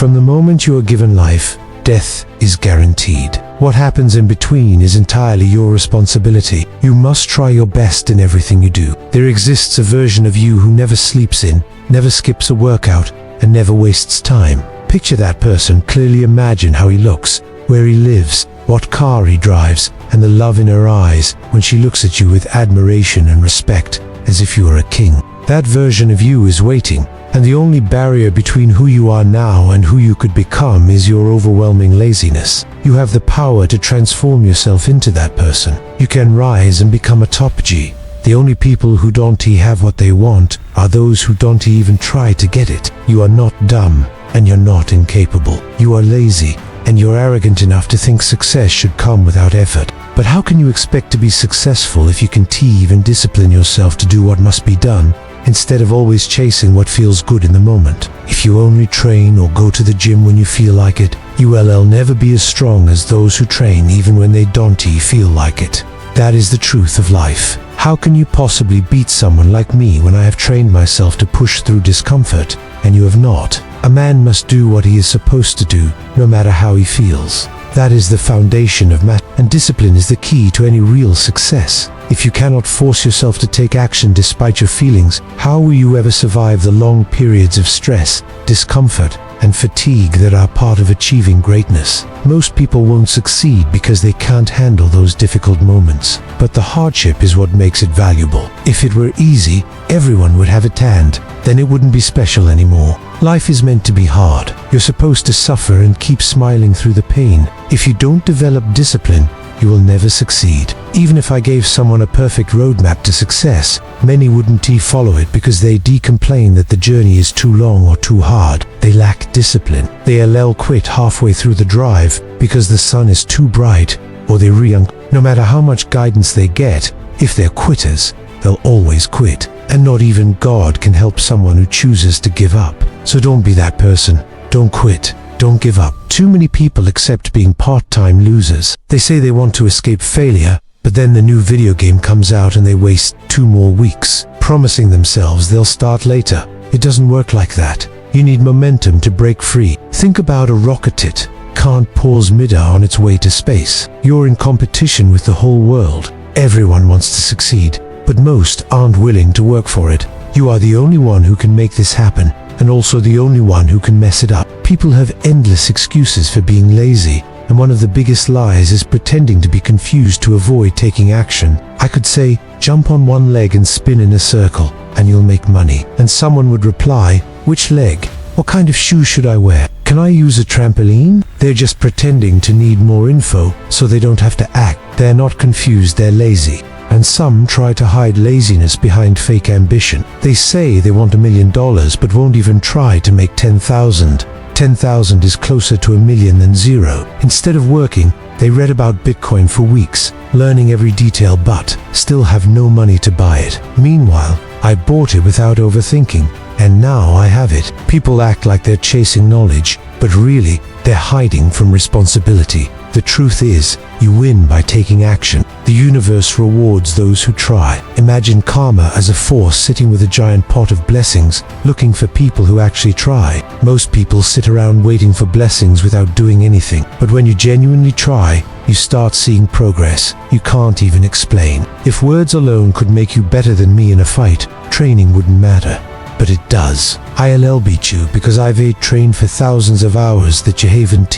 From the moment you are given life, death is guaranteed. What happens in between is entirely your responsibility. You must try your best in everything you do. There exists a version of you who never sleeps in, never skips a workout, and never wastes time. Picture that person, clearly imagine how he looks, where he lives, what car he drives, and the love in her eyes when she looks at you with admiration and respect, as if you were a king. That version of you is waiting, and the only barrier between who you are now and who you could become is your overwhelming laziness. You have the power to transform yourself into that person. You can rise and become a top G. The only people who don't have what they want are those who don't even try to get it. You are not dumb, and you're not incapable. You are lazy, and you're arrogant enough to think success should come without effort. But how can you expect to be successful if you can't even discipline yourself to do what must be done, instead of always chasing what feels good in the moment? If you only train or go to the gym when you feel like it, you will never be as strong as those who train even when they don't feel like it. That is the truth of life. How can you possibly beat someone like me when I have trained myself to push through discomfort, and you have not? A man must do what he is supposed to do, no matter how he feels. That is the foundation of matter, and discipline is the key to any real success. If you cannot force yourself to take action despite your feelings, how will you ever survive the long periods of stress, discomfort, and fatigue that are part of achieving greatness? Most people won't succeed because they can't handle those difficult moments. But the hardship is what makes it valuable. If it were easy, everyone would have it hand. Then it wouldn't be special anymore. Life is meant to be hard. You're supposed to suffer and keep smiling through the pain. If you don't develop discipline, you will never succeed. Even if I gave someone a perfect roadmap to success, many wouldn't follow it because they complain that the journey is too long or too hard. They lack discipline. They'll quit halfway through the drive because the sun is too bright, or they no matter how much guidance they get, if they're quitters, they'll always quit. And not even God can help someone who chooses to give up. So don't be that person. Don't quit. Don't give up. Too many people accept being part-time losers. They say they want to escape failure, but then the new video game comes out and they waste 2 more weeks, promising themselves they'll start later. It doesn't work like that. You need momentum to break free. Think about a rocket that can't pause mid-air on its way to space. You're in competition with the whole world. Everyone wants to succeed, but most aren't willing to work for it. You are the only one who can make this happen, and also the only one who can mess it up. People have endless excuses for being lazy, and one of the biggest lies is pretending to be confused to avoid taking action. I could say, jump on one leg and spin in a circle, and you'll make money. And someone would reply, which leg? What kind of shoes should I wear? Can I use a trampoline? They're just pretending to need more info, so they don't have to act. They're not confused, they're lazy. And some try to hide laziness behind fake ambition. They say they want $1 million, but won't even try to make 10,000. 10,000 is closer to 1,000,000 than 0. Instead of working, they read about Bitcoin for weeks, learning every detail, but still have no money to buy it. Meanwhile, I bought it without overthinking, and now I have it. People act like they're chasing knowledge, but really, they're hiding from responsibility. The truth is, you win by taking action. The universe rewards those who try. Imagine karma as a force sitting with a giant pot of blessings, looking for people who actually try. Most people sit around waiting for blessings without doing anything. But when you genuinely try, you start seeing progress you can't even explain. If words alone could make you better than me in a fight, training wouldn't matter. But it does. I'll beat you because I've trained for thousands of hours that you haven't.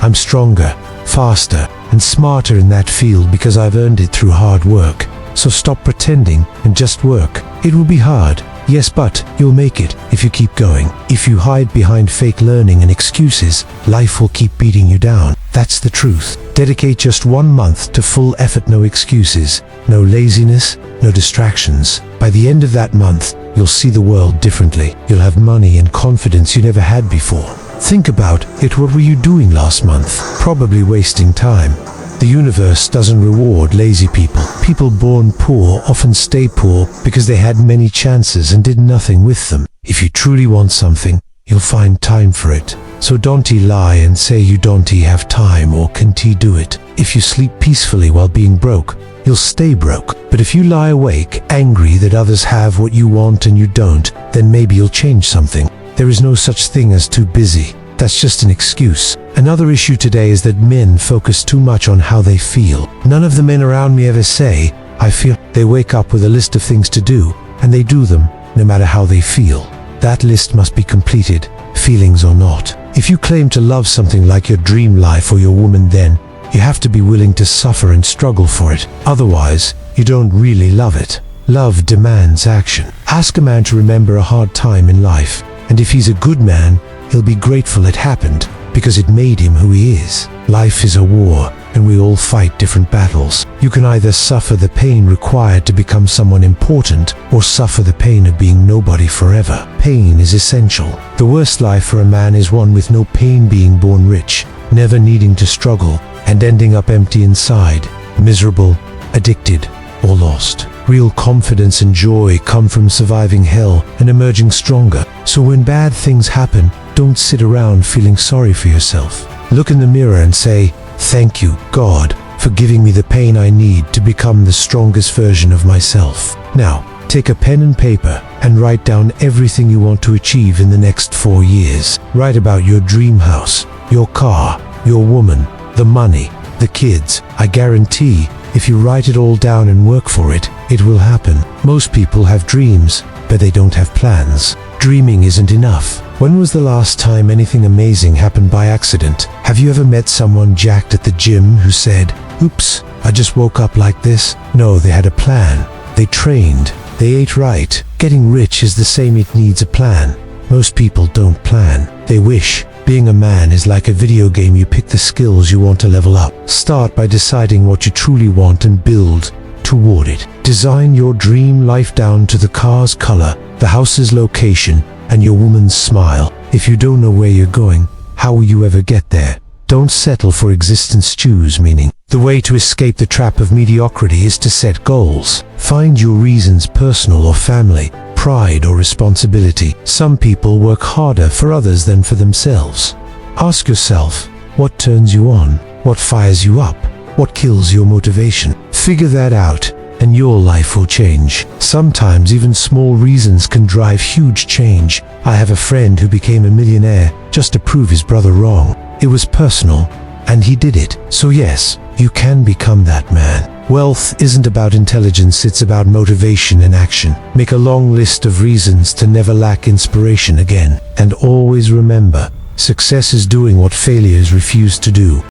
I'm stronger, faster, and smarter in that field because I've earned it through hard work. So stop pretending and just work. It will be hard, yes, but you'll make it if you keep going. If you hide behind fake learning and excuses, life will keep beating you down. That's the truth. Dedicate just 1 month to full effort, no excuses, no laziness, no distractions. By the end of that month, you'll see the world differently. You'll have money and confidence you never had before. Think about it. What were you doing last month? Probably wasting time. The universe doesn't reward lazy people. People born poor often stay poor because they had many chances and did nothing with them. If you truly want something, you'll find time for it. So don't lie and say you don't have time or can't do it. If you sleep peacefully while being broke, you'll stay broke. But if you lie awake, angry that others have what you want and you don't, then maybe you'll change something. There is no such thing as too busy. That's just an excuse. Another issue today is that men focus too much on how they feel. None of the men around me ever say, I feel. They wake up with a list of things to do, and they do them, no matter how they feel. That list must be completed, feelings or not. If you claim to love something like your dream life or your woman, then you have to be willing to suffer and struggle for it. Otherwise, you don't really love it. Love demands action. Ask a man to remember a hard time in life, and if he's a good man, he'll be grateful it happened, because it made him who he is. Life is a war, and we all fight different battles. You can either suffer the pain required to become someone important, or suffer the pain of being nobody forever. Pain is essential. The worst life for a man is one with no pain, being born rich, never needing to struggle, and ending up empty inside, miserable, addicted, or lost. Real confidence and joy come from surviving hell and emerging stronger. So when bad things happen, don't sit around feeling sorry for yourself. Look in the mirror and say, "Thank you, God, for giving me the pain I need to become the strongest version of myself." Now, take a pen and paper and write down everything you want to achieve in the next 4 years. Write about your dream house, your car, your woman, the money, the kids. I guarantee if you write it all down and work for it, it will happen. Most people have dreams, but they don't have plans. Dreaming isn't enough. When was the last time anything amazing happened by accident? Have you ever met someone jacked at the gym who said, "Oops, I just woke up like this"? No, they had a plan. They trained. They ate right. Getting rich is the same, it needs a plan. Most people don't plan. They wish. Being a man is like a video game. You pick the skills you want to level up. Start by deciding what you truly want and build toward it. Design your dream life down to the car's color, the house's location, and your woman's smile. If you don't know where you're going, how will you ever get there? Don't settle for existence, choose meaning. The way to escape the trap of mediocrity is to set goals. Find your reasons, personal or family, pride or responsibility. Some people work harder for others than for themselves. Ask yourself, what turns you on? What fires you up? What kills your motivation? Figure that out, and your life will change. Sometimes even small reasons can drive huge change. I have a friend who became a millionaire just to prove his brother wrong. It was personal, and he did it. So yes, you can become that man. Wealth isn't about intelligence, it's about motivation and action. Make a long list of reasons to never lack inspiration again. And always remember, success is doing what failures refuse to do.